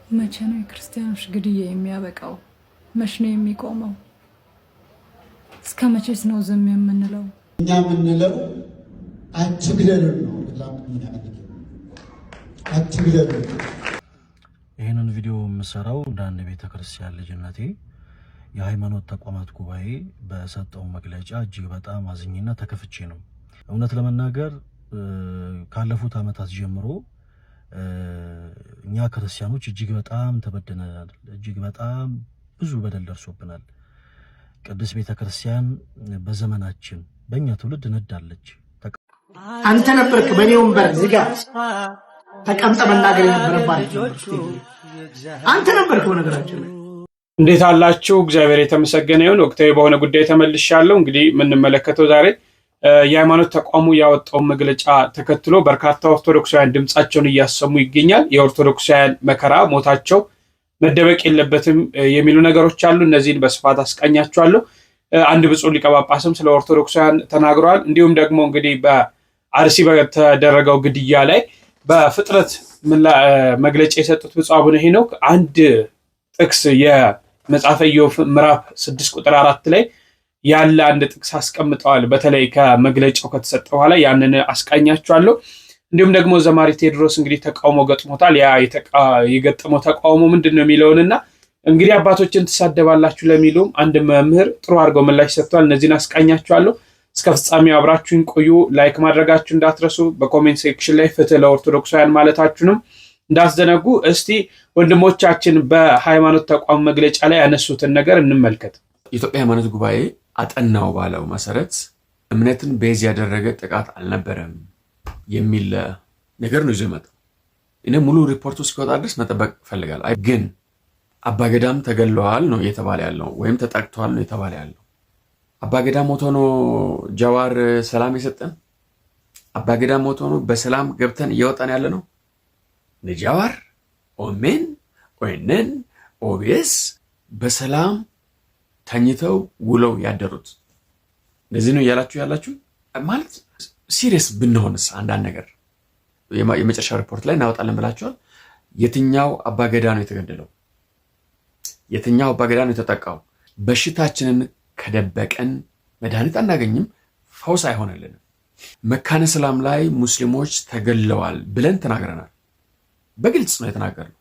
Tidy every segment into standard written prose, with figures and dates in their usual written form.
መቼ ነው የክርስቲያኖች ግድያ የሚያበቃው? መቼ ነው የሚቆመው? እስከ መቼስ ነው ዝም የምንለው? እኛ የምንለው አትግደሉን ነው። አትግደሉን። ይህንን ቪዲዮ የምሰራው እንደ አንድ ቤተክርስቲያን ልጅነቴ የሃይማኖት ተቋማት ጉባኤ በሰጠው መግለጫ እጅግ በጣም አዝኝና ተከፍቼ ነው። እውነት ለመናገር ካለፉት ዓመታት ጀምሮ እኛ ክርስቲያኖች እጅግ በጣም ተበድለናል። እጅግ በጣም ብዙ በደል ደርሶብናል። ቅድስት ቤተክርስቲያን በዘመናችን በእኛ ትውልድ ነዳለች። አንተ ነበርክ በኔ ወንበር ዝጋ ተቀምጠ መናገር የነበረባችሁ አንተ ነበርክ። በነገራችን እንዴት አላችሁ? እግዚአብሔር የተመሰገነ ይሁን። ወቅታዊ በሆነ ጉዳይ ተመልሻለሁ። እንግዲህ የምንመለከተው ዛሬ የሃይማኖት ተቋሙ ያወጣው መግለጫ ተከትሎ በርካታ ኦርቶዶክሳውያን ድምጻቸውን እያሰሙ ይገኛል። የኦርቶዶክሳውያን መከራ፣ ሞታቸው መደበቅ የለበትም የሚሉ ነገሮች አሉ። እነዚህን በስፋት አስቃኛቸዋለሁ። አንድ ብፁዕ ሊቀ ጳጳስም ስለ ኦርቶዶክሳውያን ተናግረዋል። እንዲሁም ደግሞ እንግዲህ በአርሲ በተደረገው ግድያ ላይ በፍጥረት መግለጫ የሰጡት ብፁዕ አቡነ ሄኖክ አንድ ጥቅስ የመጽሐፈ ኢዮብ ምዕራፍ 6 ቁጥር 4 ላይ ያለ አንድ ጥቅስ አስቀምጠዋል። በተለይ ከመግለጫው ከተሰጠ በኋላ ያንን አስቃኛቸዋለሁ። እንዲሁም ደግሞ ዘማሪ ቴዎድሮስ እንግዲህ ተቃውሞ ገጥሞታል። ያ የገጠመው ተቃውሞ ምንድነው የሚለውንና እንግዲህ አባቶችን ትሳደባላችሁ ለሚሉም አንድ መምህር ጥሩ አድርገው ምላሽ ሰጥቷል። እነዚህን አስቃኛቸዋለሁ። እስከ ፍጻሜው አብራችሁን ቆዩ። ላይክ ማድረጋችሁ እንዳትረሱ። በኮሜንት ሴክሽን ላይ ፍትህ ለኦርቶዶክሳውያን ማለታችሁንም እንዳትዘነጉ። እስቲ ወንድሞቻችን በሃይማኖት ተቋም መግለጫ ላይ ያነሱትን ነገር እንመልከት። የኢትዮጵያ ሃይማኖት ጉባኤ አጠናው ባለው መሰረት እምነትን ቤዝ ያደረገ ጥቃት አልነበረም የሚል ነገር ነው ይዞ የመጣው። እኔ ሙሉ ሪፖርቱ እስኪወጣ ድረስ መጠበቅ እፈልጋለሁ። ግን አባገዳም ተገለዋል ነው እየተባለ ያለው፣ ወይም ተጠቅተዋል ነው እየተባለ ያለው። አባገዳም ሞቶ ነው ጃዋር ሰላም የሰጠን? አባገዳም ሞቶ ነው በሰላም ገብተን እየወጣን ያለ ነው? ጃዋር ኦሜን ኦኤንን ኦቢኤስ በሰላም ተኝተው ውለው ያደሩት እንደዚህ ነው እያላችሁ ያላችሁ ማለት ሲሪየስ ብንሆንስ አንዳንድ ነገር የመጨረሻ ሪፖርት ላይ እናወጣለን ብላችኋል። የትኛው አባገዳ ነው የተገደለው? የትኛው አባገዳ ነው የተጠቃው? በሽታችንን ከደበቀን መድኃኒት አናገኝም፣ ፈውስ አይሆንልንም። መካነ ሰላም ላይ ሙስሊሞች ተገለዋል ብለን ተናግረናል። በግልጽ ነው የተናገርነው።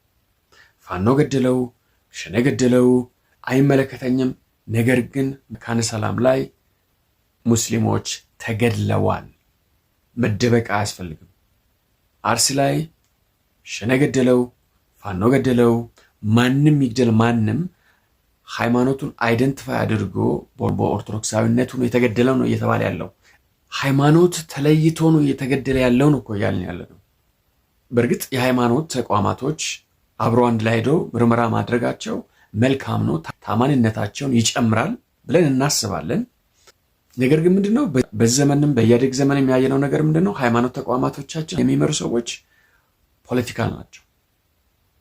ፋኖ ገደለው፣ ሸኔ ገደለው አይመለከተኝም። ነገር ግን መካነ ሰላም ላይ ሙስሊሞች ተገድለዋል። መደበቅ አያስፈልግም። አርሲ ላይ ሸኔ ገደለው፣ ፋኖ ገደለው፣ ማንም ይግደል ማንም ሃይማኖቱን አይደንቲፋይ አድርጎ በኦርቶዶክሳዊነቱ ነው የተገደለው ነው እየተባለ ያለው። ሃይማኖት ተለይቶ ነው እየተገደለ ያለው ነው እኮ እያልን ያለ ነው። በእርግጥ የሃይማኖት ተቋማቶች አብሮ አንድ ላይ ሄደው ምርመራ ማድረጋቸው መልካም ነው፣ ታማኝነታቸውን ይጨምራል ብለን እናስባለን። ነገር ግን ምንድነው በዘመንም በኢህአዴግ ዘመን የሚያየነው ነገር ምንድነው? ሃይማኖት ተቋማቶቻችን የሚመሩ ሰዎች ፖለቲካል ናቸው።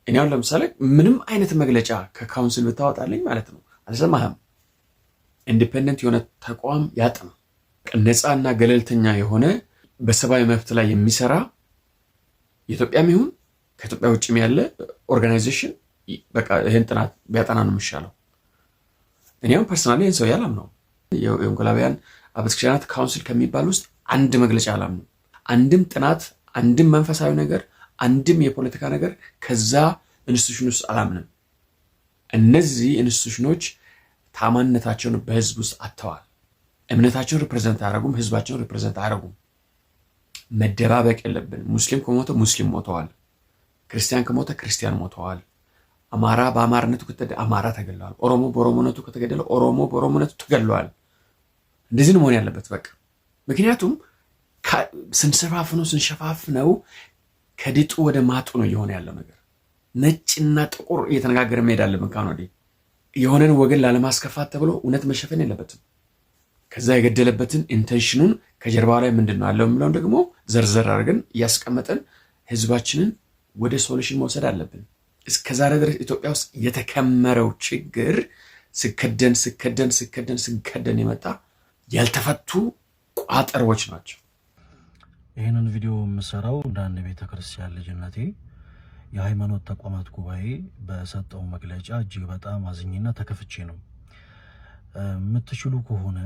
እኔ አሁን ለምሳሌ ምንም አይነት መግለጫ ከካውንስል ብታወጣልኝ ማለት ነው አልሰማህም። ኢንዲፔንደንት የሆነ ተቋም ያጥና ነፃና ገለልተኛ የሆነ በሰብአዊ መብት ላይ የሚሰራ የኢትዮጵያም ይሁን ከኢትዮጵያ ውጭም ያለ ኦርጋናይዜሽን በቃ ይሄን ጥናት ቢያጠና ነው የሚሻለው። እኔም ፐርሰናሊ ይሄን ሰው ያላም ነው የወንጌላውያን አብያተ ክርስቲያናት ካውንስል ከሚባል ውስጥ አንድ መግለጫ አላም ነው። አንድም ጥናት፣ አንድም መንፈሳዊ ነገር፣ አንድም የፖለቲካ ነገር ከዛ ኢንስቲትዩሽን ውስጥ አላምንም። እነዚህ ኢንስቲትዩሽኖች ታማኝነታቸውን በህዝብ ውስጥ አጥተዋል። እምነታቸውን ሪፕሬዘንት አያደርጉም፣ ህዝባቸውን ሪፕሬዘንት አያደርጉም። መደባበቅ የለብንም። ሙስሊም ከሞተ ሙስሊም ሞተዋል፣ ክርስቲያን ከሞተ ክርስቲያን ሞተዋል። አማራ በአማርነቱ ከተገደለ አማራ ተገለዋል። ኦሮሞ በኦሮሞነቱ ከተገደለ ኦሮሞ በኦሮሞነቱ ተገለዋል። እንደዚህ ነው መሆን ያለበት በቃ። ምክንያቱም ስንሸፋፍነው ከድጡ ወደ ማጡ ነው እየሆነ ያለው ነገር። ነጭና ጥቁር እየተነጋገረ መሄድ አለብን። ካሁን ወዲህ የሆነን ወገን ላለማስከፋት ተብሎ እውነት መሸፈን የለበትም። ከዛ የገደለበትን ኢንቴንሽኑን ከጀርባው ላይ ምንድነው ያለው የሚለውን ደግሞ ዘርዘር አድርገን እያስቀመጠን ህዝባችንን ወደ ሶሉሽን መውሰድ አለብን። እስከዛሬ ድረስ ኢትዮጵያ ውስጥ የተከመረው ችግር ስከደን የመጣ ያልተፈቱ ቋጠሮች ናቸው። ይህንን ቪዲዮ የምሰራው እንደ አንድ ቤተክርስቲያን ልጅነቴ የሃይማኖት ተቋማት ጉባኤ በሰጠው መግለጫ እጅግ በጣም አዝኝና ተከፍቼ ነው። የምትችሉ ከሆነ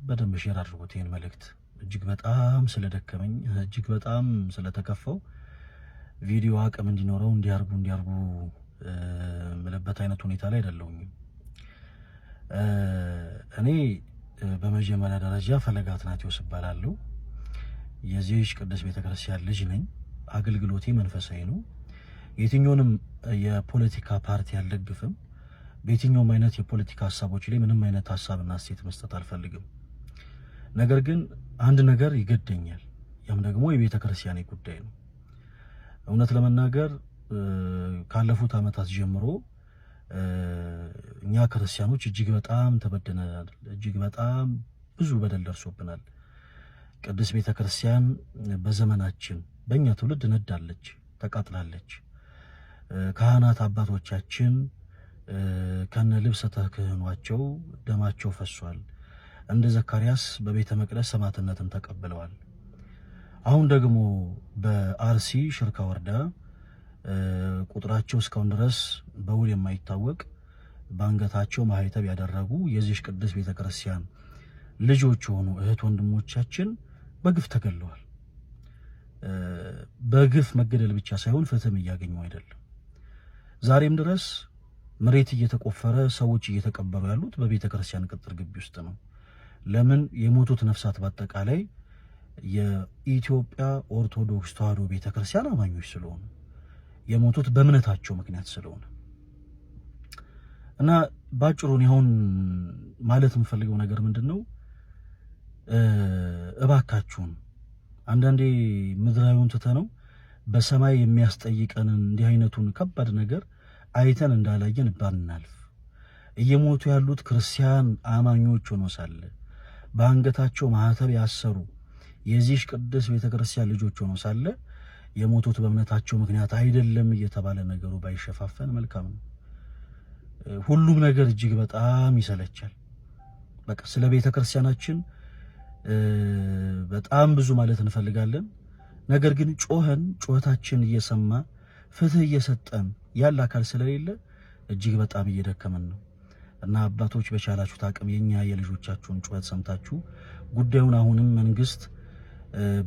በደንብ ሼር አድርጉት ይህን መልእክት። እጅግ በጣም ስለደከመኝ እጅግ በጣም ስለተከፋው ቪዲዮ አቅም እንዲኖረው እንዲያርጉ ምለበት አይነት ሁኔታ ላይ አይደለሁም። እኔ በመጀመሪያ ደረጃ ፈለገ አትናቴዎስ እባላለሁ። የዚህች ቅድስት ቤተክርስቲያን ልጅ ነኝ። አገልግሎቴ መንፈሳዊ ነው። የትኛውንም የፖለቲካ ፓርቲ አልደግፍም። በየትኛውም አይነት የፖለቲካ ሀሳቦች ላይ ምንም አይነት ሀሳብና አስተያየት መስጠት አልፈልግም። ነገር ግን አንድ ነገር ይገደኛል። ያም ደግሞ የቤተክርስቲያኔ ጉዳይ ነው። እውነት ለመናገር ካለፉት ዓመታት ጀምሮ እኛ ክርስቲያኖች እጅግ በጣም ተበድለናል። እጅግ በጣም ብዙ በደል ደርሶብናል። ቅድስት ቤተክርስቲያን በዘመናችን በእኛ ትውልድ ነዳለች፣ ተቃጥላለች። ካህናት አባቶቻችን ከነ ልብሰ ተክህኗቸው ደማቸው ፈሷል። እንደ ዘካርያስ በቤተ መቅደስ ሰማዕትነትን ተቀብለዋል። አሁን ደግሞ በአርሲ ሽርካ ወረዳ ቁጥራቸው እስካሁን ድረስ በውል የማይታወቅ በአንገታቸው ማህተብ ያደረጉ የዚህ ቅድስት ቤተክርስቲያን ልጆች የሆኑ እህት ወንድሞቻችን በግፍ ተገለዋል። በግፍ መገደል ብቻ ሳይሆን ፍትህም እያገኙ አይደለም። ዛሬም ድረስ መሬት እየተቆፈረ ሰዎች እየተቀበሩ ያሉት በቤተክርስቲያን ቅጥር ግቢ ውስጥ ነው። ለምን? የሞቱት ነፍሳት በአጠቃላይ የኢትዮጵያ ኦርቶዶክስ ተዋሕዶ ቤተክርስቲያን አማኞች ስለሆኑ የሞቱት በእምነታቸው ምክንያት ስለሆነ እና ባጭሩ አሁን ማለት የምፈልገው ነገር ምንድነው? እባካችሁን አንዳንዴ ምድራዊውን ትተነው በሰማይ የሚያስጠይቀንን እንዲህ አይነቱን ከባድ ነገር አይተን እንዳላየን ባናልፍ። እየሞቱ ያሉት ክርስቲያን አማኞች ሆኖ ሳለ በአንገታቸው ማህተብ ያሰሩ የዚህ ቅድስት ቤተክርስቲያን ልጆች ሆኖ ሳለ የሞቱት በእምነታቸው ምክንያት አይደለም እየተባለ ነገሩ ባይሸፋፈን መልካም ነው። ሁሉም ነገር እጅግ በጣም ይሰለቻል። በቃ ስለ ቤተክርስቲያናችን በጣም ብዙ ማለት እንፈልጋለን። ነገር ግን ጩኸታችን እየሰማ ፍትህ እየሰጠን ያለ አካል ስለሌለ እጅግ በጣም እየደከመን ነው እና አባቶች በቻላችሁት አቅም የኛ የልጆቻችሁን ጩኸት ሰምታችሁ ጉዳዩን አሁንም መንግስት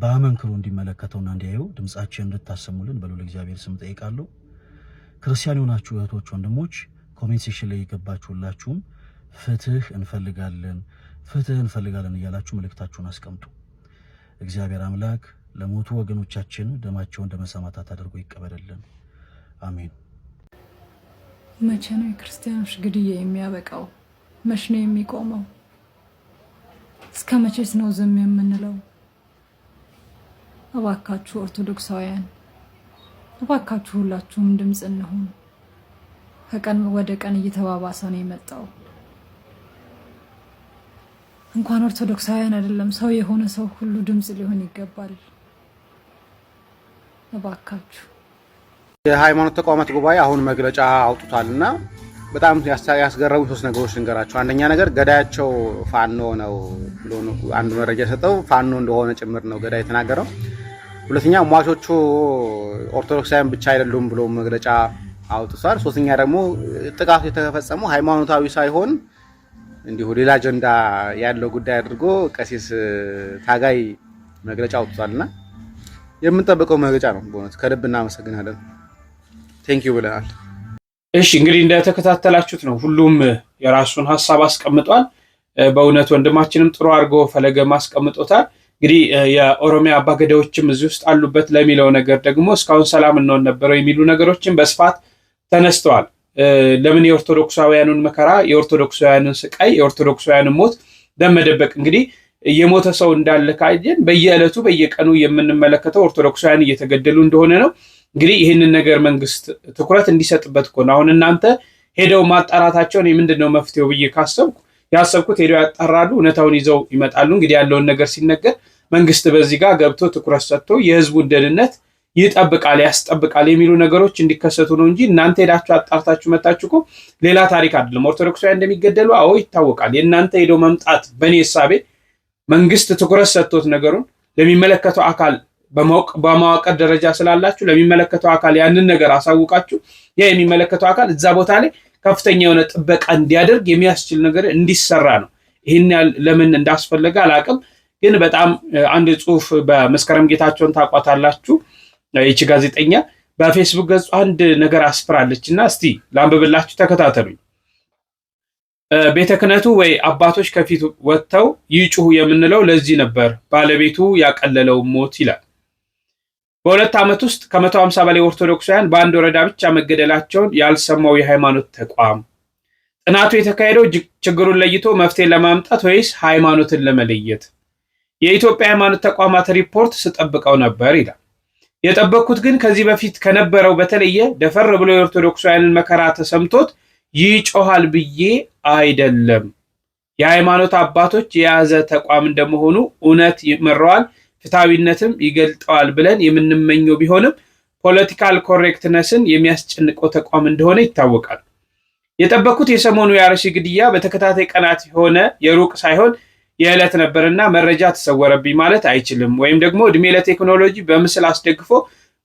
በአመንክሮ እንዲመለከተውና እንዲያየው ድምጻችን እንድታሰሙልን በልዑል እግዚአብሔር ስም ጠይቃለሁ። ክርስቲያን የሆናችሁ እህቶች ወንድሞች ኮሜንት ሴክሽን ላይ የገባችሁላችሁም ፍትህ እንፈልጋለን እያላችሁ መልእክታችሁን አስቀምጡ። እግዚአብሔር አምላክ ለሞቱ ወገኖቻችን ደማቸውን እንደመሰማታት አድርጎ ይቀበልልን። አሜን። መቼ ነው የክርስቲያኖች ግድያ የሚያበቃው? መቼ ነው የሚቆመው? እስከ መቼስ ነው ዝም የምንለው? እባካችሁ ኦርቶዶክሳውያን፣ እባካችሁ ሁላችሁም ድምጽ እንሁን። ከቀን ወደ ቀን እየተባባሰ ነው የመጣው። እንኳን ኦርቶዶክሳውያን አይደለም ሰው የሆነ ሰው ሁሉ ድምጽ ሊሆን ይገባል። እባካችሁ። የሃይማኖት ተቋማት ጉባኤ አሁን መግለጫ አውጥቷልና በጣም ያስገረሙ ሶስት ነገሮች ልንገራችሁ። አንደኛ ነገር ገዳያቸው ፋኖ ነው ብሎ አንድ መረጃ የሰጠው ፋኖ እንደሆነ ጭምር ነው ገዳይ የተናገረው። ሁለተኛ ሟቾቹ ኦርቶዶክሳውያን ብቻ አይደሉም ብሎ መግለጫ አውጥቷል። ሶስተኛ ደግሞ ጥቃቱ የተፈጸመው ሃይማኖታዊ ሳይሆን እንዲሁ ሌላ አጀንዳ ያለው ጉዳይ አድርጎ ቀሲስ ታጋይ መግለጫ አውጥቷልና የምንጠብቀው መግለጫ ነው። በእውነት ከልብ እናመሰግናለን። ቴንኪዩ ብለናል። እሺ እንግዲህ እንደተከታተላችሁት ነው። ሁሉም የራሱን ሐሳብ አስቀምጧል። በእውነት ወንድማችንም ጥሩ አድርጎ ፈለገ ማስቀምጦታል። እንግዲህ የኦሮሚያ አባገዳዎችም እዚህ ውስጥ አሉበት ለሚለው ነገር ደግሞ እስካሁን ሰላም እንሆን ነበረው የሚሉ ነገሮችን በስፋት ተነስተዋል። ለምን የኦርቶዶክሳውያኑን መከራ፣ የኦርቶዶክሳውያኑን ስቃይ፣ የኦርቶዶክሳውያኑን ሞት ለመደበቅ እንግዲህ የሞተ ሰው እንዳለ ካየን በየዕለቱ በየቀኑ የምንመለከተው ኦርቶዶክሳውያን እየተገደሉ እንደሆነ ነው። እንግዲህ ይህንን ነገር መንግስት ትኩረት እንዲሰጥበት እኮ ነው። አሁን እናንተ ሄደው ማጣራታቸውን የምንድነው መፍትሄው ብዬ ያሰብኩት ሄደው ያጣራሉ፣ እውነታውን ይዘው ይመጣሉ። እንግዲህ ያለውን ነገር ሲነገር መንግስት በዚህ ጋር ገብቶ ትኩረት ሰጥቶ የህዝቡን ደህንነት ይጠብቃል፣ ያስጠብቃል የሚሉ ነገሮች እንዲከሰቱ ነው እንጂ እናንተ ሄዳችሁ አጣርታችሁ መጣችሁ እኮ ሌላ ታሪክ አይደለም። ኦርቶዶክሳውያን እንደሚገደሉ አዎ ይታወቃል። የእናንተ ሄደው መምጣት በእኔ እሳቤ መንግስት ትኩረት ሰጥቶት ነገሩን ለሚመለከተው አካል በመዋቅር ደረጃ ስላላችሁ ለሚመለከተው አካል ያንን ነገር አሳውቃችሁ ያ የሚመለከተው አካል እዛ ቦታ ላይ ከፍተኛ የሆነ ጥበቃ እንዲያደርግ የሚያስችል ነገር እንዲሰራ ነው። ይህን ለምን እንዳስፈለገ አላቅም። ግን በጣም አንድ ጽሁፍ በመስከረም ጌታቸውን ታቋታላችሁ ይቺ ጋዜጠኛ በፌስቡክ ገጹ አንድ ነገር አስፍራለች እና እስቲ ላንብብላችሁ፣ ተከታተሉኝ። ቤተ ክህነቱ ወይ አባቶች ከፊት ወጥተው ይጩሁ የምንለው ለዚህ ነበር፣ ባለቤቱ ያቀለለው ሞት ይላል። በ2 ዓመት ውስጥ ከ150 በላይ ኦርቶዶክሳውያን በአንድ ወረዳ ብቻ መገደላቸውን ያልሰማው የሃይማኖት ተቋም። ጥናቱ የተካሄደው ችግሩን ለይቶ መፍትሄ ለማምጣት ወይስ ሃይማኖትን ለመለየት? የኢትዮጵያ ሃይማኖት ተቋማት ሪፖርት ስጠብቀው ነበር ይላል። የጠበቅኩት ግን ከዚህ በፊት ከነበረው በተለየ ደፈር ብሎ የኦርቶዶክሳውያንን መከራ ተሰምቶት ይጮሃል ብዬ አይደለም። የሃይማኖት አባቶች የያዘ ተቋም እንደመሆኑ እውነት ይመራዋል፣ ፍትሐዊነትም ይገልጠዋል ብለን የምንመኘው ቢሆንም ፖለቲካል ኮሬክትነስን የሚያስጨንቀው ተቋም እንደሆነ ይታወቃል። የጠበቅኩት የሰሞኑ የአርሲ ግድያ በተከታታይ ቀናት የሆነ የሩቅ ሳይሆን የዕለት ነበርና መረጃ ተሰወረብኝ ማለት አይችልም። ወይም ደግሞ እድሜ ለቴክኖሎጂ በምስል አስደግፎ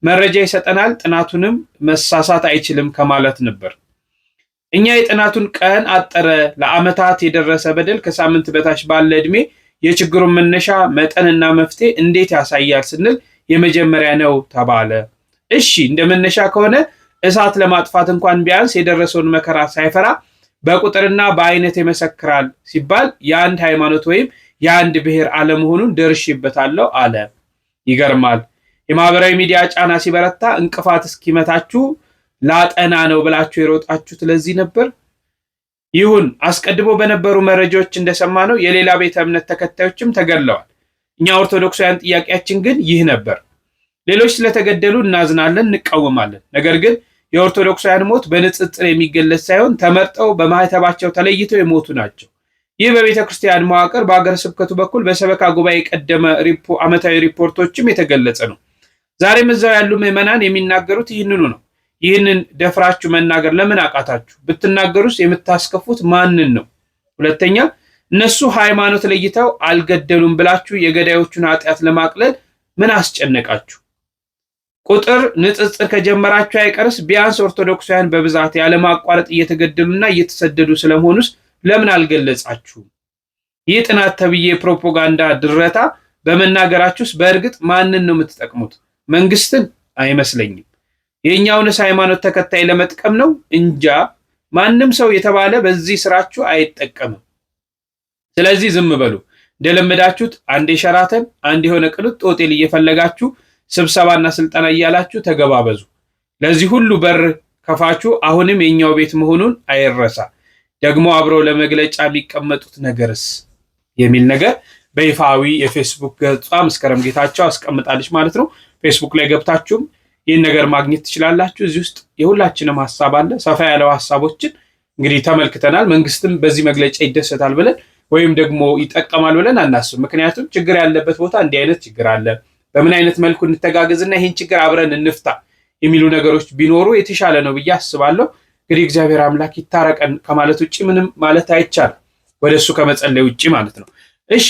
መረጃ ይሰጠናል፣ ጥናቱንም መሳሳት አይችልም ከማለት ነበር። እኛ የጥናቱን ቀን አጠረ፣ ለዓመታት የደረሰ በደል ከሳምንት በታች ባለ እድሜ የችግሩን መነሻ መጠንና መፍትሄ እንዴት ያሳያል ስንል የመጀመሪያ ነው ተባለ። እሺ እንደ መነሻ ከሆነ እሳት ለማጥፋት እንኳን ቢያንስ የደረሰውን መከራ ሳይፈራ በቁጥርና በአይነት ይመሰክራል ሲባል የአንድ ሃይማኖት ወይም የአንድ ብሔር አለመሆኑን ደርሼበታለሁ አለ። ይገርማል። የማህበራዊ ሚዲያ ጫና ሲበረታ እንቅፋት እስኪመታችሁ ላጠና ነው ብላችሁ የሮጣችሁት ለዚህ ነበር። ይሁን አስቀድሞ በነበሩ መረጃዎች እንደሰማነው የሌላ ቤተ እምነት ተከታዮችም ተገድለዋል። እኛ ኦርቶዶክሳውያን ጥያቄያችን ግን ይህ ነበር። ሌሎች ስለተገደሉ እናዝናለን፣ እንቃወማለን። ነገር ግን የኦርቶዶክሳውያን ሞት በንጽጽር የሚገለጽ ሳይሆን ተመርጠው በማህተባቸው ተለይተው የሞቱ ናቸው። ይህ በቤተ ክርስቲያን መዋቅር በአገረ ስብከቱ በኩል በሰበካ ጉባኤ የቀደመ ዓመታዊ ሪፖርቶችም የተገለጸ ነው። ዛሬም እዛው ያሉ ምዕመናን የሚናገሩት ይህንኑ ነው። ይህንን ደፍራችሁ መናገር ለምን አቃታችሁ? ብትናገሩስ የምታስከፉት ማንን ነው? ሁለተኛ እነሱ ሃይማኖት ለይተው አልገደሉም ብላችሁ የገዳዮቹን ኃጢአት ለማቅለል ምን አስጨነቃችሁ? ቁጥር ንጽጽር ከጀመራችሁ አይቀርስ ቢያንስ ኦርቶዶክሳውያን በብዛት ያለማቋረጥ እየተገደሉና እየተሰደዱ ስለመሆኑስ ለምን አልገለጻችሁም? ይህ ጥናት ተብዬ ፕሮፓጋንዳ ድረታ በመናገራችሁስ በእርግጥ ማንን ነው የምትጠቅሙት? መንግስትን? አይመስለኝም። የኛውንስ ሃይማኖት ተከታይ ለመጥቀም ነው? እንጃ። ማንም ሰው የተባለ በዚህ ስራችሁ አይጠቀምም። ስለዚህ ዝም በሉ። እንደለመዳችሁት አንድ የሸራተን አንድ የሆነ ቅንጡ ሆቴል እየፈለጋችሁ ስብሰባና ስልጠና እያላችሁ ተገባበዙ። ለዚህ ሁሉ በር ከፋችሁ አሁንም የኛው ቤት መሆኑን አይረሳ። ደግሞ አብረው ለመግለጫ የሚቀመጡት ነገርስ የሚል ነገር በይፋዊ የፌስቡክ ገጿ መስከረም ጌታቸው አስቀምጣለች ማለት ነው። ፌስቡክ ላይ ገብታችሁም ይህን ነገር ማግኘት ትችላላችሁ። እዚህ ውስጥ የሁላችንም ሀሳብ አለ። ሰፋ ያለው ሀሳቦችን እንግዲህ ተመልክተናል። መንግስትም በዚህ መግለጫ ይደሰታል ብለን ወይም ደግሞ ይጠቀማል ብለን አናስብ። ምክንያቱም ችግር ያለበት ቦታ እንዲህ አይነት ችግር አለ፣ በምን አይነት መልኩ እንተጋገዝና ይህን ችግር አብረን እንፍታ የሚሉ ነገሮች ቢኖሩ የተሻለ ነው ብዬ አስባለሁ። እንግዲህ እግዚአብሔር አምላክ ይታረቀን ከማለት ውጭ ምንም ማለት አይቻልም፣ ወደሱ ከመጸለይ ውጭ ማለት ነው። እሺ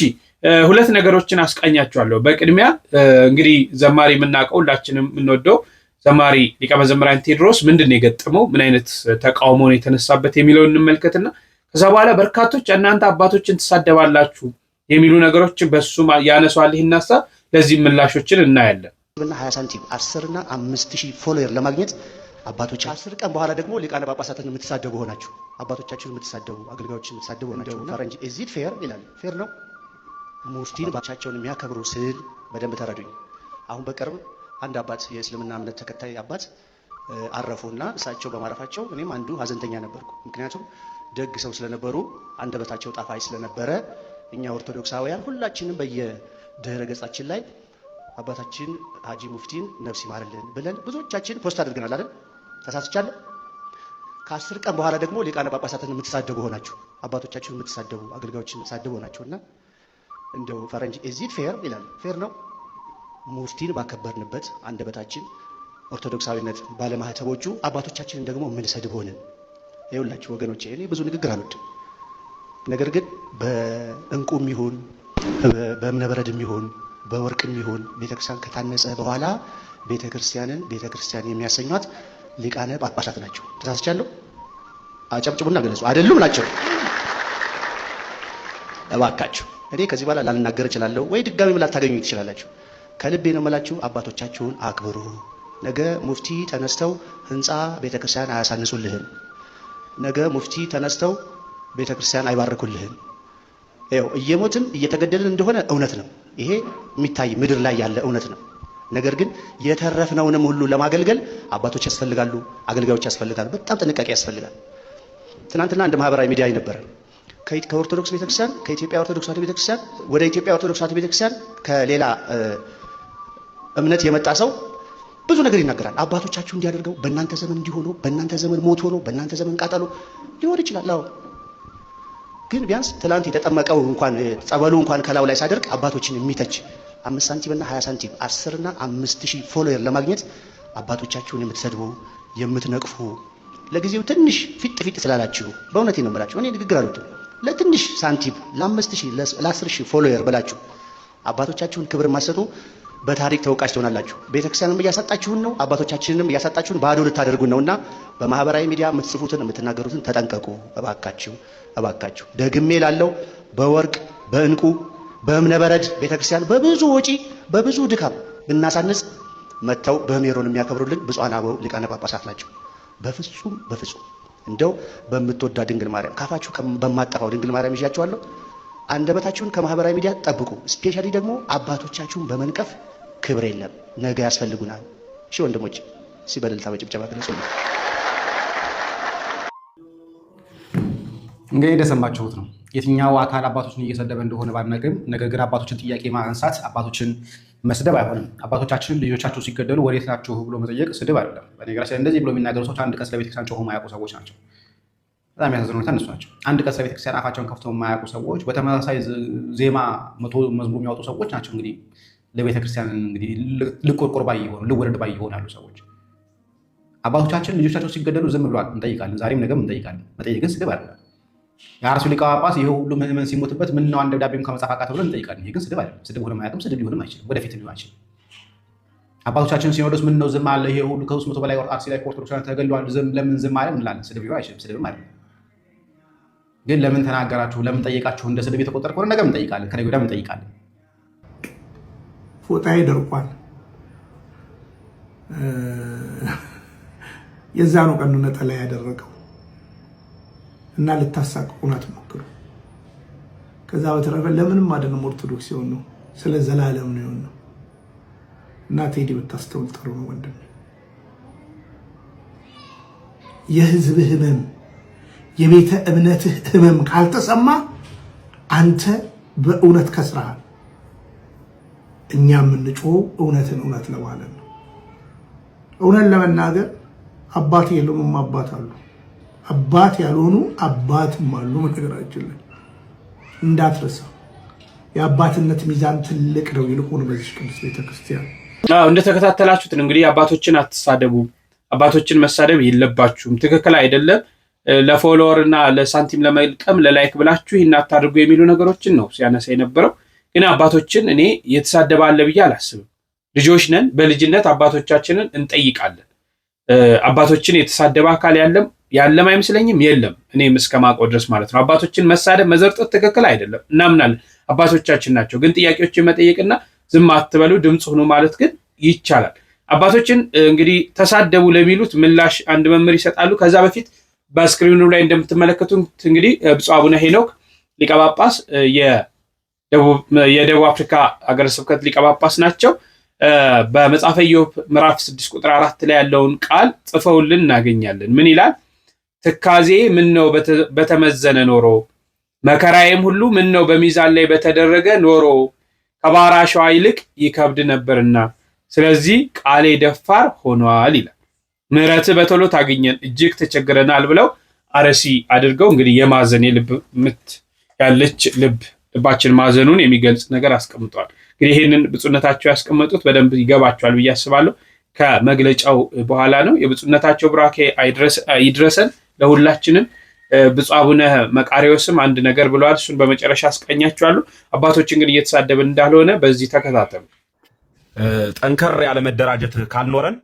ሁለት ነገሮችን አስቃኛችኋለሁ። በቅድሚያ እንግዲህ ዘማሪ የምናውቀው ሁላችንም የምንወደው ዘማሪ ሊቀ መዘምራን ቴዎድሮስ ምንድን የገጠመው ምን አይነት ተቃውሞ ነው የተነሳበት የሚለውን እንመልከትና ከዛ በኋላ በርካቶች እናንተ አባቶችን ትሳደባላችሁ የሚሉ ነገሮችን በሱ ያነሷል። ይህን ሐሳብ ለዚህ ምላሾችን እናያለን። እና 20 ሳንቲም 10 እና 5000 ፎሎወር ለማግኘት አባቶች 10 ቀን በኋላ ደግሞ ሊቃነ ጳጳሳትን የምትሳደቡ ሆናችሁ አባቶቻችሁን የምትሳደቡ አገልጋዮችን የምትሳደቡ ሆናችሁ ፈረንጅ እዚህ ፌር ይላል። ፌር ነው። ሙፍቲን ባቻቸውን የሚያከብሩ ስል በደንብ ተረዱኝ። አሁን በቅርብ አንድ አባት የእስልምና እምነት ተከታይ አባት አረፉና እሳቸው በማረፋቸው እኔም አንዱ ሀዘንተኛ ነበርኩ። ምክንያቱም ደግ ሰው ስለነበሩ አንደበታቸው ጣፋጭ ስለነበረ እኛ ኦርቶዶክሳውያን ሁላችንም በየድህረ ገጻችን ላይ አባታችን ሀጂ ሙፍቲን ነፍስ ይማርልን ብለን ብዙዎቻችን ፖስት አድርገናል አይደል? ተሳስቻለሁ። ከ10 ቀን በኋላ ደግሞ ሊቃነ ጳጳሳትን የምትሳደቡ ሆናችሁ አባቶቻችሁን የምትሳደቡ አገልጋዮችን የምትሳደቡ ሆናችሁና እንደው ፈረንጅ እዚህ ፌር ይላል። ፌር ነው። ሙፍቲን ባከበርንበት አንደበታችን ኦርቶዶክሳዊነት ባለማህተቦቹ አባቶቻችንን ደግሞ የምንሰድብ ሆንን። ይኸውላችሁ ወገኖቼ እኔ ብዙ ንግግር አልወድም። ነገር ግን በእንቁም ይሁን በእብነበረድም ይሁን በወርቅም ይሁን ቤተክርስቲያን ከታነጸ በኋላ ቤተክርስቲያን የሚያሰኟት ሊቃነ ጳጳሳት ናቸው። ተሳስቻለሁ? አጨብጭቡና ገለጹ። አይደሉም ናቸው? እባካችሁ እኔ ከዚህ በኋላ ላልናገር እችላለሁ ወይ ድጋሚ ላታገኙ ትችላላችሁ። ከልቤ ነው የምላችሁ፣ አባቶቻችሁን አክብሩ። ነገ ሙፍቲ ተነስተው ህንፃ ቤተክርስቲያን አያሳንሱልህም። ነገ ሙፍቲ ተነስተው ቤተክርስቲያን አይባርኩልህም። ይኸው እየሞትን እየተገደልን እንደሆነ እውነት ነው። ይሄ የሚታይ ምድር ላይ ያለ እውነት ነው። ነገር ግን የተረፍነውንም ሁሉ ለማገልገል አባቶች ያስፈልጋሉ፣ አገልጋዮች ያስፈልጋሉ። በጣም ጥንቃቄ ያስፈልጋል። ትናንትና እንደ ማህበራዊ ሚዲያ ነበረ ከኦርቶዶክስ ቤተክርስቲያን ከኢትዮጵያ ኦርቶዶክስ ተዋሕዶ ቤተክርስቲያን ወደ ኢትዮጵያ ኦርቶዶክስ ተዋሕዶ ቤተክርስቲያን ከሌላ እምነት የመጣ ሰው ብዙ ነገር ይናገራል። አባቶቻችሁ እንዲያደርገው በእናንተ ዘመን እንዲሆኑ በእናንተ ዘመን ሞት ሆኖ በእናንተ ዘመን ቃጠሎ ሊሆን ይችላል። አዎ ግን ቢያንስ ትላንት የተጠመቀው እንኳን ጸበሉ እንኳን ከላው ላይ ሳደርግ አባቶችን የሚተች 5 ሳንቲም እና 20 ሳንቲም 10 እና 5000 ፎሎወር ለማግኘት አባቶቻችሁን የምትሰድቡ የምትነቅፉ ለጊዜው ትንሽ ፊት ስላላችሁ በእውነቴ ነው የምላችሁ። እኔ ንግግር አልወድም። ለትንሽ ሳንቲም ለ5000 ለ10000 ፎሎወር ብላችሁ አባቶቻችሁን ክብር ማሰጡ በታሪክ ተወቃሽ ትሆናላችሁ። ቤተክርስቲያንም እያሳጣችሁን ነው፣ አባቶቻችንንም እያሳጣችሁን ባዶ ልታደርጉን ነውና በማህበራዊ ሚዲያ የምትጽፉትን የምትናገሩትን ተጠንቀቁ እባካችሁ። ደግሜ ላለው በወርቅ በእንቁ በእምነበረድ ቤተክርስቲያን በብዙ ወጪ በብዙ ድካም ብናሳንስ መተው በሜሮን የሚያከብሩልን ብፁዓን አበው ሊቃነ ጳጳሳት ናቸው። በፍጹም እንደው በምትወዳ ድንግል ማርያም ካፋችሁ በማጠፋው ድንግል ማርያም ይዣችኋለሁ። አንደበታችሁን ከማህበራዊ ሚዲያ ጠብቁ። ስፔሻሊ ደግሞ አባቶቻችሁን በመንቀፍ ክብር የለም፣ ነገ ያስፈልጉናል። እሺ ወንድሞች፣ ሲበልልታ በጭብጨባ ገለጹ። እንግዲህ እንደሰማችሁት ነው። የትኛው አካል አባቶችን እየሰደበ እንደሆነ ባናገርም፣ ነገር ግን አባቶችን ጥያቄ ማንሳት አባቶችን መስደብ አይሆንም። አባቶቻችን ልጆቻቸው ሲገደሉ ወዴት ናችሁ ብሎ መጠየቅ ስድብ አይደለም። በነገራችን እንደዚህ ብሎ የሚናገሩ ሰዎች አንድ ቀን ስለ ቤተክርስቲያን ጮኸው የማያውቁ ሰዎች ናቸው። በጣም ያሳዝኑት እነሱ ናቸው። አንድ ቀን ስለ ቤተክርስቲያን አፋቸውን ከፍተው የማያውቁ ሰዎች፣ በተመሳሳይ ዜማ መዝሙር የሚያወጡ ሰዎች ናቸው። እንግዲህ ለቤተክርስቲያን እንግዲህ ልቆርቆር ባይ ይሆኑ ልወረድ ባይ ይሆናሉ ሰዎች። አባቶቻችን ልጆቻቸው ሲገደሉ ዝም ብሏል እንጠይቃለን። ዛሬም ነገም እንጠይቃለን። መጠየቅ ግን ስድብ አይደለም። የአርሱ ሊቀ ጳጳስ ይሄ ሁሉ ምዕመን ሲሞትበት ምን ነው አንድ ደብዳቤም ከመጻፍ አቃተው ብለን እንጠይቃለን። ይሄ ግን ስድብ አይደለም። ስድብ ሆነ ማያውቅም፣ ስድብ ሊሆንም አይችልም፣ ወደፊት ሊሆን አይችልም። አባቶቻችን ሲኖዶስ ምን ነው ዝም አለ? ይሄ ሁሉ ከ300 በላይ አርሲ ላይ ኦርቶዶክሳውያን ተገድለዋል፣ ለምን ዝም አለ እንላለን። ስድብ ሊሆን አይችልም፣ ስድብም አይደለም። ግን ለምን ተናገራችሁ፣ ለምን ጠየቃችሁ እንደ ስድብ የተቆጠረ ከሆነ ነገም እንጠይቃለን፣ ከነገ ወዲያም እንጠይቃለን። ፎጣዬ ደርቋል። የዛኑ ቀን ነጠላ ያደረገው እና ልታሳቅቁን አትሞክሩ። ከዛ በተረፈ ለምንም አይደለም ኦርቶዶክስ የሆን ነው፣ ስለ ዘላለም ነው የሆን ነው። እና ቴዲ ብታስተውል ጥሩ ነው ወንድም። የህዝብ ህመም የቤተ እምነትህ ህመም ካልተሰማ አንተ በእውነት ከስራሃል። እኛ የምንጮው እውነትን እውነት ለማለት ነው። እውነት ለመናገር አባት የለውም አባት አሉ፣ አባት ያልሆኑ አባትም አሉ። ነገራችን ላይ እንዳትረሳ፣ የአባትነት ሚዛን ትልቅ ነው። ይልቁን በዚህ ቅዱስ ቤተክርስቲያን እንደተከታተላችሁት እንግዲህ አባቶችን አትሳደቡ፣ አባቶችን መሳደብ የለባችሁም፣ ትክክል አይደለም፣ ለፎሎወር እና ለሳንቲም ለመልቀም ለላይክ ብላችሁ ይህን አታድርጉ የሚሉ ነገሮችን ነው ሲያነሳ የነበረው። ግን አባቶችን እኔ የተሳደበ አለ ብዬ አላስብም። ልጆች ነን፣ በልጅነት አባቶቻችንን እንጠይቃለን። አባቶችን የተሳደበ አካል ያለም አይመስለኝም፣ የለም እኔም እስከማውቀው ድረስ ማለት ነው። አባቶችን መሳደብ መዘርጠት ትክክል አይደለም፣ እናምናለን። አባቶቻችን ናቸው። ግን ጥያቄዎችን መጠየቅና ዝም አትበሉ ድምፅ ሁኑ ማለት ግን ይቻላል። አባቶችን እንግዲህ ተሳደቡ ለሚሉት ምላሽ አንድ መምህር ይሰጣሉ። ከዛ በፊት በስክሪኑ ላይ እንደምትመለከቱት እንግዲህ ብፁዕ አቡነ ሄኖክ ሊቀ ጳጳስ የደቡብ አፍሪካ ሀገረ ስብከት ሊቀ ጳጳስ ናቸው። በመጽሐፈ ኢዮብ ምዕራፍ 6 ቁጥር 4 ላይ ያለውን ቃል ጽፈውልን እናገኛለን። ምን ይላል? ትካዜ ምን ነው በተመዘነ ኖሮ፣ መከራዬም ሁሉ ምን ነው በሚዛን ላይ በተደረገ ኖሮ፣ ከባሕር አሸዋ ይልቅ ይከብድ ነበርና ስለዚህ ቃሌ ደፋር ሆኗል ይላል። ምሕረትህ በቶሎ ታገኘን፣ እጅግ ተቸግረናል ብለው አርሲ አድርገው እንግዲህ የማዘን የልብ ምት ያለች ልባችን ማዘኑን የሚገልጽ ነገር አስቀምጧል። እንግዲህ ይህንን ብፁዕነታቸው ያስቀመጡት በደንብ ይገባቸዋል ብዬ አስባለሁ። ከመግለጫው በኋላ ነው። የብፁዕነታቸው ቡራኬ ይድረሰን ለሁላችንም። ብፁዕ አቡነ መቃሪዎስም አንድ ነገር ብለዋል። እሱን በመጨረሻ አስቀኛችኋለሁ። አባቶችን ግን እየተሳደብን እንዳልሆነ በዚህ ተከታተሉ። ጠንከር ያለ መደራጀት ካልኖረን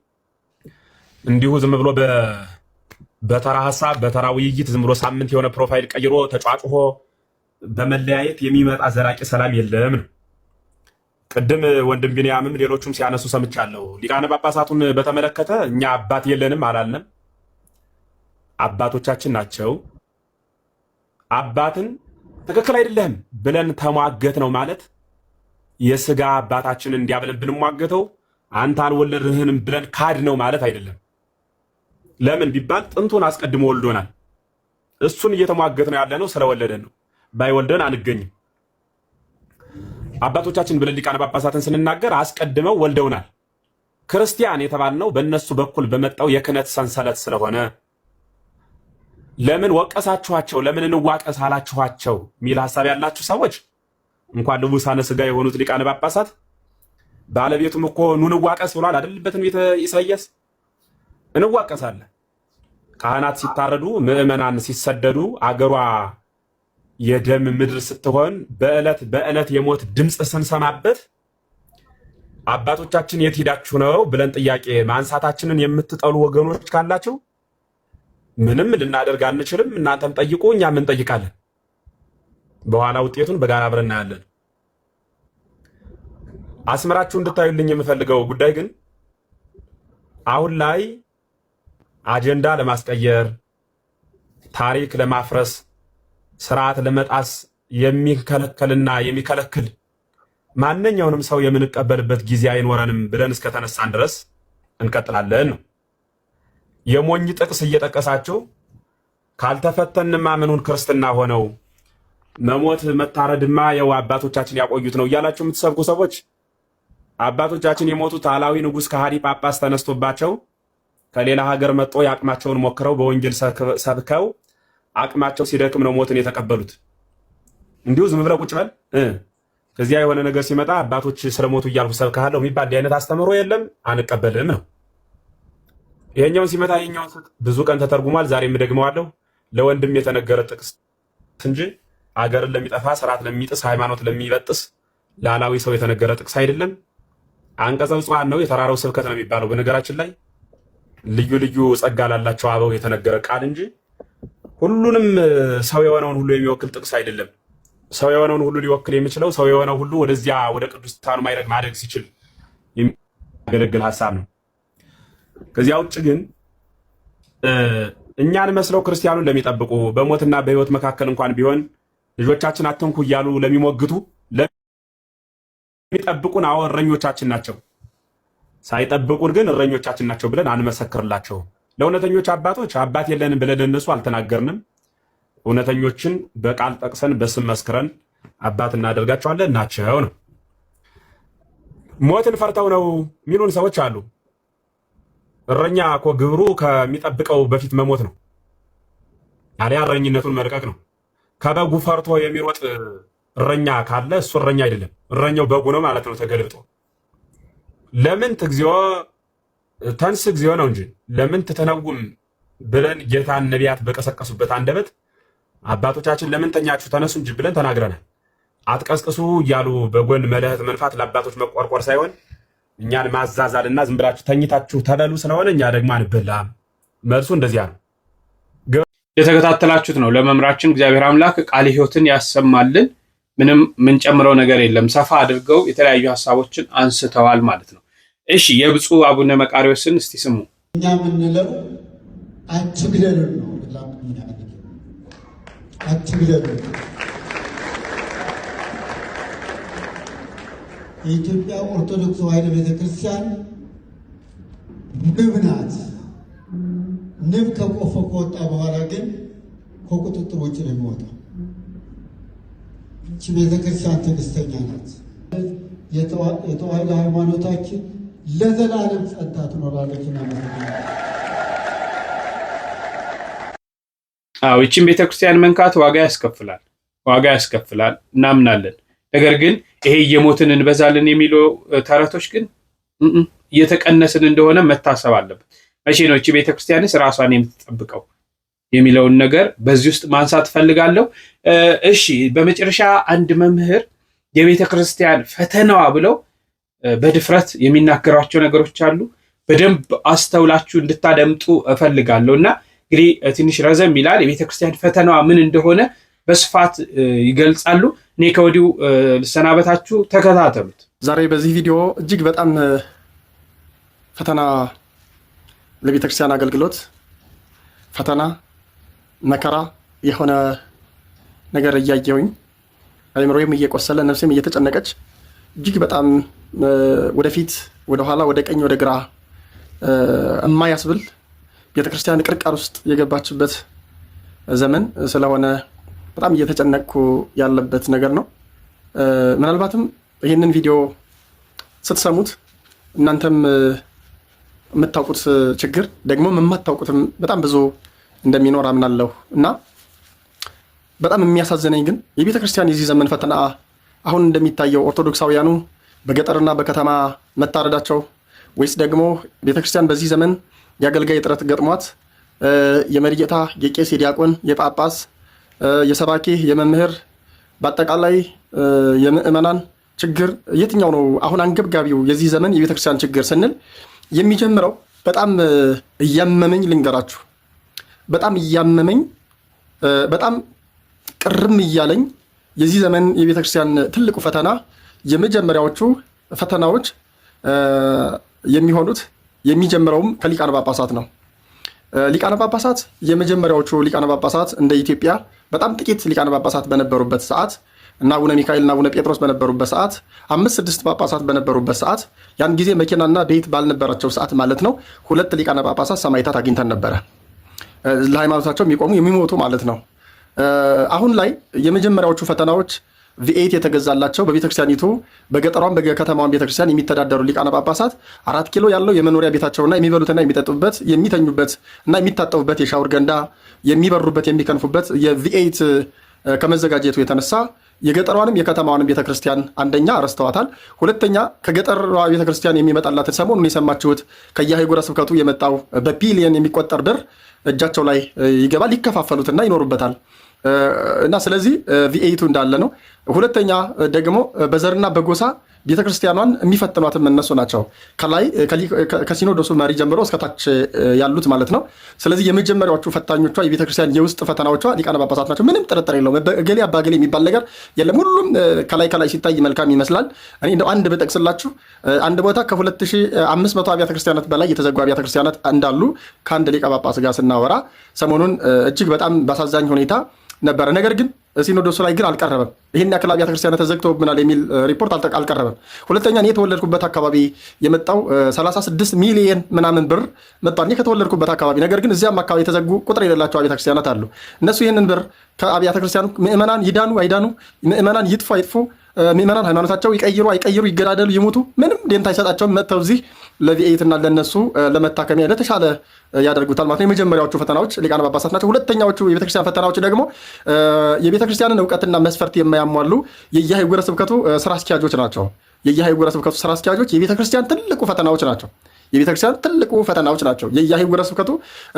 እንዲሁ ዝም ብሎ በተራ ሀሳብ በተራ ውይይት ዝም ብሎ ሳምንት የሆነ ፕሮፋይል ቀይሮ ተጫጭሆ በመለያየት የሚመጣ ዘላቂ ሰላም የለም ነው። ቅድም ወንድም ቢንያምም ሌሎቹም ሲያነሱ ሰምቻለሁ። ሊቃነ ጳጳሳቱን በተመለከተ እኛ አባት የለንም አላልንም። አባቶቻችን ናቸው። አባትን ትክክል አይደለም ብለን ተሟገት ነው ማለት የስጋ አባታችንን እንዲያብለን ብንሟገተው አንተ አልወለድህንም ብለን ካድ ነው ማለት አይደለም። ለምን ቢባል ጥንቱን አስቀድሞ ወልዶናል። እሱን እየተሟገት ነው ያለነው ስለወለደን ነው። ባይወልደን አንገኝም። አባቶቻችን ብለን ሊቃነ ጳጳሳትን ስንናገር አስቀድመው ወልደውናል። ክርስቲያን የተባልነው በእነሱ በኩል በመጣው የክህነት ሰንሰለት ስለሆነ ለምን ወቀሳችኋቸው፣ ለምን እንዋቀስ አላችኋቸው የሚል ሐሳብ ያላችሁ ሰዎች እንኳን ልቡሳነ ሥጋ የሆኑት ሊቃነ ጳጳሳት ባለቤቱም እኮ ኑ እንዋቀስ ብሏል አይደልበትም? ቤተ ኢሳይያስ እንዋቀሳለን። ካህናት ሲታረዱ፣ ምዕመናን ሲሰደዱ፣ አገሯ የደም ምድር ስትሆን በዕለት የሞት ድምፅ ስንሰማበት አባቶቻችን የት ሄዳችሁ ነው ብለን ጥያቄ ማንሳታችንን የምትጠሉ ወገኖች ካላችሁ ምንም ልናደርግ አንችልም። እናንተም ጠይቁ፣ እኛም እንጠይቃለን። በኋላ ውጤቱን በጋራ አብረን እናያለን። አስመራችሁ እንድታዩልኝ የምፈልገው ጉዳይ ግን አሁን ላይ አጀንዳ ለማስቀየር፣ ታሪክ ለማፍረስ፣ ስርዓት ለመጣስ የሚከለከልና የሚከለክል ማንኛውንም ሰው የምንቀበልበት ጊዜ አይኖረንም ብለን እስከተነሳን ድረስ እንቀጥላለን ነው። የሞኝ ጥቅስ እየጠቀሳችሁ ካልተፈተንማ ምኑን ክርስትና ሆነው መሞት መታረድማ የው አባቶቻችን ያቆዩት ነው እያላችሁ የምትሰብኩ ሰዎች አባቶቻችን የሞቱት አላዊ ንጉሥ ከሃዲ ጳጳስ ተነስቶባቸው ከሌላ ሀገር መጥቶ የአቅማቸውን ሞክረው በወንጌል ሰብከው አቅማቸው ሲደክም ነው ሞትን የተቀበሉት። እንዲሁ ዝም ብለው ቁጭ በል ከዚያ የሆነ ነገር ሲመጣ አባቶች ስለሞቱ እያልኩ ሰብካለሁ የሚባል አይነት አስተምሮ የለም፣ አንቀበልም ነው። ይሄኛውን ሲመጣ ይሄኛውን ብዙ ቀን ተተርጉሟል። ዛሬም ደግመዋለሁ። ለወንድም የተነገረ ጥቅስ እንጂ አገርን ለሚጠፋ ስርዓት ለሚጥስ ሃይማኖት ለሚበጥስ ላላዊ ሰው የተነገረ ጥቅስ አይደለም። አንቀጸ ብፁዓን ነው፣ የተራራው ስብከት ነው የሚባለው። በነገራችን ላይ ልዩ ልዩ ጸጋ ላላቸው አበው የተነገረ ቃል እንጂ ሁሉንም ሰው የሆነውን ሁሉ የሚወክል ጥቅስ አይደለም። ሰው የሆነውን ሁሉ ሊወክል የሚችለው ሰው የሆነው ሁሉ ወደዚያ ወደ ቅዱሳኑ ማዕረግ ማደግ ሲችል የሚያገለግል ሐሳብ ነው። ከዚያ ውጭ ግን እኛን መስለው ክርስቲያኑን ለሚጠብቁ በሞትና በሕይወት መካከል እንኳን ቢሆን ልጆቻችን አትንኩ እያሉ ለሚሞግቱ ለሚጠብቁን አዎ እረኞቻችን ናቸው። ሳይጠብቁን ግን እረኞቻችን ናቸው ብለን አንመሰክርላቸውም። ለእውነተኞች አባቶች አባት የለንም ብለን እነሱ አልተናገርንም። እውነተኞችን በቃል ጠቅሰን በስም መስክረን አባት እናደርጋቸዋለን ናቸው ነው። ሞትን ፈርተው ነው የሚሉን ሰዎች አሉ። እረኛ እኮ ግብሩ ከሚጠብቀው በፊት መሞት ነው፣ አሊያ እረኝነቱን መልቀቅ ነው። ከበጉ ፈርቶ የሚሮጥ እረኛ ካለ እሱ እረኛ አይደለም፣ እረኛው በጉ ነው ማለት ነው ተገልብጦ። ለምን ትግዚኦ ተንስ እግዚኦ ነው እንጂ ለምን ትተነጉም ብለን ጌታን ነቢያት በቀሰቀሱበት አንደበት አባቶቻችን ለምን ተኛችሁ ተነሱ እንጂ ብለን ተናግረናል። አትቀስቅሱ እያሉ በጎን መልእክት መንፋት ለአባቶች መቆርቆር ሳይሆን እኛን ማዛዛልና ዝም ብላችሁ ተኝታችሁ ተበሉ ስለሆነ እኛ ደግሞ አንበላም። መልሱ እንደዚያ ነው። የተከታተላችሁት ነው። ለመምራችን እግዚአብሔር አምላክ ቃለ ሕይወትን ያሰማልን። ምንም ምንጨምረው ነገር የለም። ሰፋ አድርገው የተለያዩ ሀሳቦችን አንስተዋል ማለት ነው። እሺ የብፁዕ አቡነ መቃሪዎስን እስቲ ስሙ። እኛ የምንለው አትግደሉን ነው። አትግደሉን። የኢትዮጵያ ኦርቶዶክስ ተዋሕዶ ቤተክርስቲያን ንብ ናት። ንብ ከቆፎ ከወጣ በኋላ ግን ከቁጥጥር ውጭ ነው የሚወጣው። ይህች ቤተክርስቲያን ትዕግስተኛ ናት። የተዋሕዶ ሃይማኖታችን ለዘላለም ጸንታ ትኖራለች። ይህችን ቤተክርስቲያን መንካት ዋጋ ያስከፍላል እናምናለን። ነገር ግን ይሄ እየሞትን እንበዛለን የሚሉ ተረቶች ግን እየተቀነስን እንደሆነ መታሰብ አለበት። መቼ ነው እቺ ቤተክርስቲያንስ ራሷን የምትጠብቀው? የሚለውን ነገር በዚህ ውስጥ ማንሳት ፈልጋለሁ። እሺ በመጨረሻ አንድ መምህር የቤተ ክርስቲያን ፈተናዋ ብለው በድፍረት የሚናገሯቸው ነገሮች አሉ። በደንብ አስተውላችሁ እንድታደምጡ እፈልጋለሁ እና እንግዲህ ትንሽ ረዘም ይላል። የቤተ ክርስቲያን ፈተናዋ ምን እንደሆነ በስፋት ይገልጻሉ። እኔ ከወዲሁ ልሰናበታችሁ፣ ተከታተሉት። ዛሬ በዚህ ቪዲዮ እጅግ በጣም ፈተና ለቤተክርስቲያን አገልግሎት ፈተና መከራ የሆነ ነገር እያየሁኝ አይምሮዬም እየቆሰለ ነፍሴም እየተጨነቀች እጅግ በጣም ወደፊት ወደኋላ ወደ ቀኝ ወደ ግራ የማያስብል ቤተክርስቲያን ቅርቃር ውስጥ የገባችበት ዘመን ስለሆነ በጣም እየተጨነቅኩ ያለበት ነገር ነው። ምናልባትም ይህንን ቪዲዮ ስትሰሙት እናንተም የምታውቁት ችግር ደግሞ የማታውቁትም በጣም ብዙ እንደሚኖር አምናለሁ እና በጣም የሚያሳዝነኝ ግን የቤተ ክርስቲያን የዚህ ዘመን ፈተና አሁን እንደሚታየው ኦርቶዶክሳውያኑ በገጠርና በከተማ መታረዳቸው ወይስ ደግሞ ቤተ ክርስቲያን በዚህ ዘመን የአገልጋይ እጥረት ገጥሟት የመሪጌታ የቄስ የዲያቆን የጳጳስ የሰባኪ የመምህር በአጠቃላይ የምእመናን ችግር የትኛው ነው አሁን አንገብጋቢው የዚህ ዘመን የቤተ ክርስቲያን ችግር ስንል የሚጀምረው በጣም እያመመኝ ልንገራችሁ፣ በጣም እያመመኝ በጣም ቅርም እያለኝ የዚህ ዘመን የቤተ ክርስቲያን ትልቁ ፈተና የመጀመሪያዎቹ ፈተናዎች የሚሆኑት የሚጀምረውም ከሊቃነ ጳጳሳት ነው። ሊቃነ ጳጳሳት የመጀመሪያዎቹ ሊቃነ ጳጳሳት እንደ ኢትዮጵያ በጣም ጥቂት ሊቃነ ጳጳሳት በነበሩበት ሰዓት እና አቡነ ሚካኤል እና አቡነ ጴጥሮስ በነበሩበት ሰዓት 5-6 ጳጳሳት በነበሩበት ሰዓት ያን ጊዜ መኪናና ቤት ባልነበራቸው ሰዓት ማለት ነው 2 ሊቃነ ጳጳሳት ሰማዕታት አግኝተን ነበረ። ለሃይማኖታቸው የሚቆሙ የሚሞቱ ማለት ነው። አሁን ላይ የመጀመሪያዎቹ ፈተናዎች ቪኤት የተገዛላቸው በቤተክርስቲያኒቱ በገጠሯም በከተማዋም ቤተክርስቲያን የሚተዳደሩ ሊቃነ ጳጳሳት 4 ኪሎ ያለው የመኖሪያ ቤታቸውና የሚበሉትና የሚጠጡበት የሚተኙበት እና የሚታጠቡበት የሻወር ገንዳ የሚበሩበት የሚከንፉበት የቪኤት ከመዘጋጀቱ የተነሳ የገጠሯንም የከተማዋንም ቤተክርስቲያን አንደኛ ረስተዋታል። ሁለተኛ ከገጠሯ ቤተክርስቲያን የሚመጣላትን ሰሞኑን የሰማችሁት ከየአህጉረ ስብከቱ የመጣው በቢሊየን የሚቆጠር ብር እጃቸው ላይ ይገባል፣ ይከፋፈሉትና ይኖሩበታል። እና ስለዚህ ቪኤቱ እንዳለ ነው። ሁለተኛ ደግሞ በዘርና በጎሳ ቤተክርስቲያኗን የሚፈትኗትም እነሱ ናቸው፣ ከላይ ከሲኖዶሱ መሪ ጀምሮ እስከታች ያሉት ማለት ነው። ስለዚህ የመጀመሪያዎቹ ፈታኞቿ የቤተክርስቲያን የውስጥ ፈተናዎቿ ሊቃነ ጳጳሳት ናቸው። ምንም ጥርጥር የለውም። እገሌ አባገሌ የሚባል ነገር የለም። ሁሉም ከላይ ሲታይ መልካም ይመስላል። እኔ እንደው አንድ ብጠቅስላችሁ አንድ ቦታ ከ2500 አብያተ ክርስቲያናት በላይ የተዘጉ አብያተ ክርስቲያናት እንዳሉ ከአንድ ሊቀ ጳጳስ ጋር ስናወራ ሰሞኑን እጅግ በጣም በአሳዛኝ ሁኔታ ነበረ። ነገር ግን ሲኖዶሱ ላይ ግን አልቀረበም። ይህን ያክል አብያተ ክርስቲያናት ተዘግተውብናል የሚል ሪፖርት አልቀረበም። ሁለተኛ እኔ የተወለድኩበት አካባቢ የመጣው 36 ሚሊየን ምናምን ብር መጥቷል። እኔ ከተወለድኩበት አካባቢ ነገር ግን እዚያም አካባቢ የተዘጉ ቁጥር የሌላቸው አብያተ ክርስቲያናት አሉ። እነሱ ይህንን ብር ከአብያተ ክርስቲያኑ ምእመናን ይዳኑ አይዳኑ፣ ምእመናን ይጥፉ አይጥፉ፣ ምእመናን ሃይማኖታቸው ይቀይሩ አይቀይሩ፣ ይገዳደሉ ይሙቱ፣ ምንም ደንታ አይሰጣቸውም። መጥተው እዚህ ለቪኤት እና ለነሱ ለመታከሚያ ለተሻለ ያደርጉታል ማለት ነው። የመጀመሪያዎቹ ፈተናዎች ሊቃነ ጳጳሳት ናቸው። ሁለተኛዎቹ የቤተክርስቲያን ፈተናዎች ደግሞ የቤተክርስቲያንን እውቀትና መስፈርት የማያሟሉ የየአህጉረ ስብከቱ ስራ አስኪያጆች ናቸው። የየአህጉረ ስብከቱ ስራ አስኪያጆች የቤተክርስቲያን ትልቁ ፈተናዎች ናቸው። የቤተክርስቲያን ትልቁ ፈተናዎች ናቸው። የየአህጉረ ስብከቱ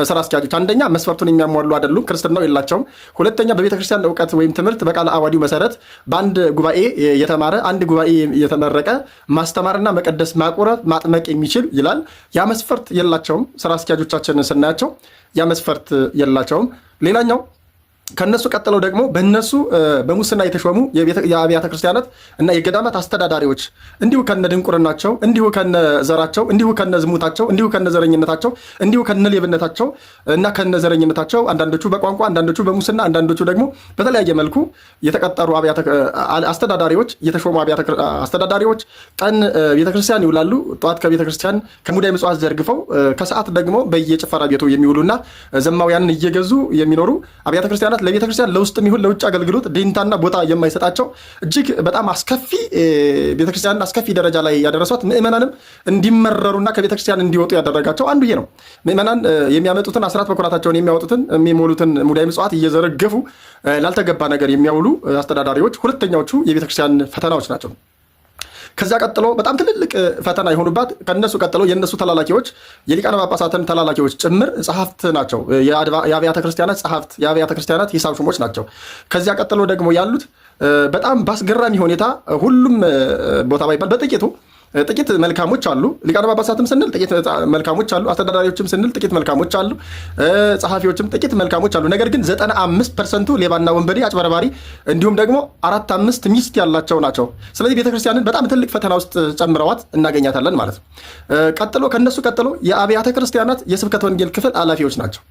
ስራ አስኪያጆች አንደኛ መስፈርቱን የሚያሟሉ አይደሉም፣ ክርስትናው የላቸውም። ሁለተኛ በቤተክርስቲያን እውቀት ወይም ትምህርት በቃለ ዓዋዲው መሰረት በአንድ ጉባኤ የተማረ አንድ ጉባኤ የተመረቀ ማስተማርና መቀደስ ማቁረብ ማጥመቅ የሚችል ይላል። ያ መስፈርት የላቸውም። ስራ አስኪያጆቻችንን ስናያቸው ያ መስፈርት የላቸውም። ሌላኛው ከነሱ ቀጥለው ደግሞ በነሱ በሙስና የተሾሙ የአብያተ ክርስቲያናት እና የገዳማት አስተዳዳሪዎች እንዲሁ ከነ ድንቁርናቸው፣ እንዲሁ ከነ ዘራቸው፣ እንዲሁ ከነ ዝሙታቸው፣ እንዲሁ ከነ ዘረኝነታቸው፣ እንዲሁ ከነ ሌብነታቸው እና ከነ ዘረኝነታቸው አንዳንዶቹ በቋንቋ አንዳንዶቹ በሙስና አንዳንዶቹ ደግሞ በተለያየ መልኩ የተቀጠሩ አስተዳዳሪዎች የተሾሙ አስተዳዳሪዎች ቀን ቤተክርስቲያን ይውላሉ። ጠዋት ከቤተክርስቲያን ከሙዳየ ምጽዋት ዘርግፈው ከሰዓት ደግሞ በየጭፈራ ቤቱ የሚውሉና ዘማውያንን እየገዙ የሚኖሩ አብያተ ክርስቲያናት ለቤተክርስቲያን ለውስጥም ይሁን ለውጭ አገልግሎት ደንታና ቦታ የማይሰጣቸው እጅግ በጣም አስከፊ ቤተክርስቲያንን አስከፊ ደረጃ ላይ ያደረሷት ምእመናንም እንዲመረሩና ከቤተክርስቲያን እንዲወጡ ያደረጋቸው አንዱ ይሄ ነው። ምእመናን የሚያመጡትን አስራት በኩራታቸውን የሚያወጡትን የሚሞሉትን ሙዳየ ምጽዋት እየዘረገፉ ላልተገባ ነገር የሚያውሉ አስተዳዳሪዎች ሁለተኛዎቹ የቤተክርስቲያን ፈተናዎች ናቸው። ከዚያ ቀጥሎ በጣም ትልልቅ ፈተና የሆኑባት ከነሱ ቀጥሎ የነሱ ተላላኪዎች የሊቃነ ጳጳሳትን ተላላኪዎች ጭምር ጸሐፍት ናቸው። የአብያተ ክርስቲያናት ጸሐፍት፣ የአብያተ ክርስቲያናት ሂሳብ ሹሞች ናቸው። ከዚያ ቀጥሎ ደግሞ ያሉት በጣም በአስገራሚ ሁኔታ ሁሉም ቦታ ባይባል በጥቂቱ ጥቂት መልካሞች አሉ። ሊቃነ ጳጳሳትም ስንል ጥቂት መልካሞች አሉ። አስተዳዳሪዎችም ስንል ጥቂት መልካሞች አሉ። ጸሐፊዎችም ጥቂት መልካሞች አሉ። ነገር ግን 95% ሌባና ወንበዴ አጭበርባሪ፣ እንዲሁም ደግሞ 4-5 ሚስት ያላቸው ናቸው። ስለዚህ ቤተክርስቲያንን በጣም ትልቅ ፈተና ውስጥ ጨምረዋት እናገኛታለን ማለት ነው። ቀጥሎ ከነሱ ቀጥሎ የአብያተ ክርስቲያናት የስብከተ ወንጌል ክፍል ኃላፊዎች ናቸው።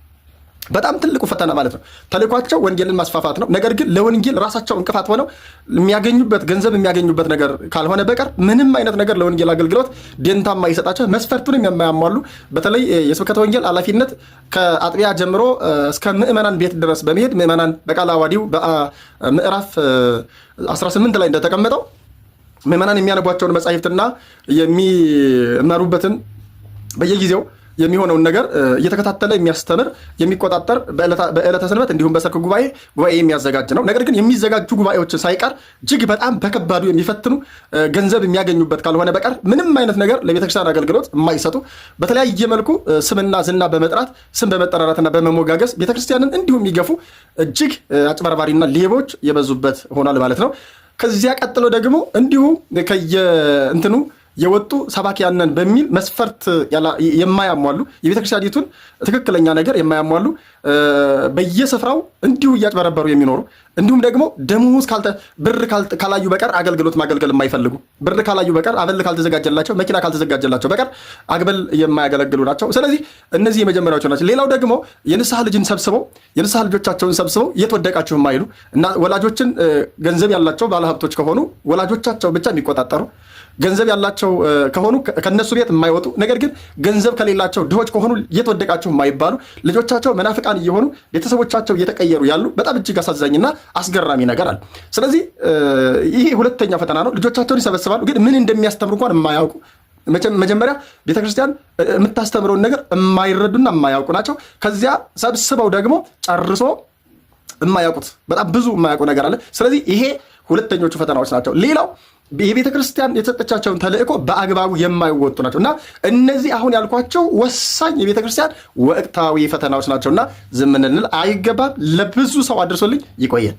በጣም ትልቁ ፈተና ማለት ነው። ተልኳቸው ወንጌልን ማስፋፋት ነው። ነገር ግን ለወንጌል ራሳቸው እንቅፋት ሆነው የሚያገኙበት ገንዘብ የሚያገኙበት ነገር ካልሆነ በቀር ምንም አይነት ነገር ለወንጌል አገልግሎት ደንታ የማይሰጣቸው መስፈርቱንም የማያሟሉ በተለይ የስብከተ ወንጌል ኃላፊነት ከአጥቢያ ጀምሮ እስከ ምዕመናን ቤት ድረስ በመሄድ ምዕመናን በቃለ ዓዋዲው በምዕራፍ 18 ላይ እንደተቀመጠው ምዕመናን የሚያነቧቸውን መጻሕፍትና የሚመሩበትን በየጊዜው የሚሆነውን ነገር እየተከታተለ የሚያስተምር የሚቆጣጠር በዕለተ ሰንበት እንዲሁም በሰርክ ጉባኤ የሚያዘጋጅ ነው። ነገር ግን የሚዘጋጁ ጉባኤዎችን ሳይቀር እጅግ በጣም በከባዱ የሚፈትኑ ገንዘብ የሚያገኙበት ካልሆነ በቀር ምንም አይነት ነገር ለቤተክርስቲያን አገልግሎት የማይሰጡ በተለያየ መልኩ ስምና ዝና በመጥራት ስም በመጠራራትና በመሞጋገስ ቤተክርስቲያንን እንዲሁም የሚገፉ እጅግ አጭበርባሪና ሌቦች የበዙበት ሆኗል ማለት ነው። ከዚያ ቀጥሎ ደግሞ እንዲሁ ከየእንትኑ የወጡ ሰባኪያንን በሚል መስፈርት የማያሟሉ የቤተክርስቲያኒቱን ትክክለኛ ነገር የማያሟሉ በየስፍራው እንዲሁ እያጭበረበሩ የሚኖሩ እንዲሁም ደግሞ ደሞዝ ብር ካላዩ በቀር አገልግሎት ማገልገል የማይፈልጉ ብር ካላዩ በቀር አበል ካልተዘጋጀላቸው መኪና ካልተዘጋጀላቸው በቀር አግበል የማያገለግሉ ናቸው። ስለዚህ እነዚህ የመጀመሪያዎቹ ናቸው። ሌላው ደግሞ የንስሐ ልጅን ሰብስበው የንስሐ ልጆቻቸውን ሰብስበው የት ወደቃችሁ የማይሉ እና ወላጆችን ገንዘብ ያላቸው ባለሀብቶች ከሆኑ ወላጆቻቸው ብቻ የሚቆጣጠሩ ገንዘብ ያላቸው ከሆኑ ከነሱ ቤት የማይወጡ ነገር ግን ገንዘብ ከሌላቸው ድሆች ከሆኑ የት ወደቃችሁ የማይባሉ ልጆቻቸው መናፍቃን እየሆኑ ቤተሰቦቻቸው እየተቀየሩ ያሉ በጣም እጅግ አሳዛኝና አስገራሚ ነገር አለ። ስለዚህ ይሄ ሁለተኛ ፈተና ነው። ልጆቻቸውን ይሰበስባሉ፣ ግን ምን እንደሚያስተምሩ እንኳን የማያውቁ መጀመሪያ ቤተክርስቲያን የምታስተምረውን ነገር የማይረዱና የማያውቁ ናቸው። ከዚያ ሰብስበው ደግሞ ጨርሶ የማያውቁት በጣም ብዙ የማያውቁ ነገር አለ። ስለዚህ ይሄ ሁለተኞቹ ፈተናዎች ናቸው። ሌላው የቤተ ክርስቲያን የተሰጠቻቸውን ተልእኮ በአግባቡ የማይወጡ ናቸው እና እነዚህ አሁን ያልኳቸው ወሳኝ የቤተ ክርስቲያን ወቅታዊ ፈተናዎች ናቸውና ዝም ልንል አይገባም። ለብዙ ሰው አድርሶልኝ ይቆየን።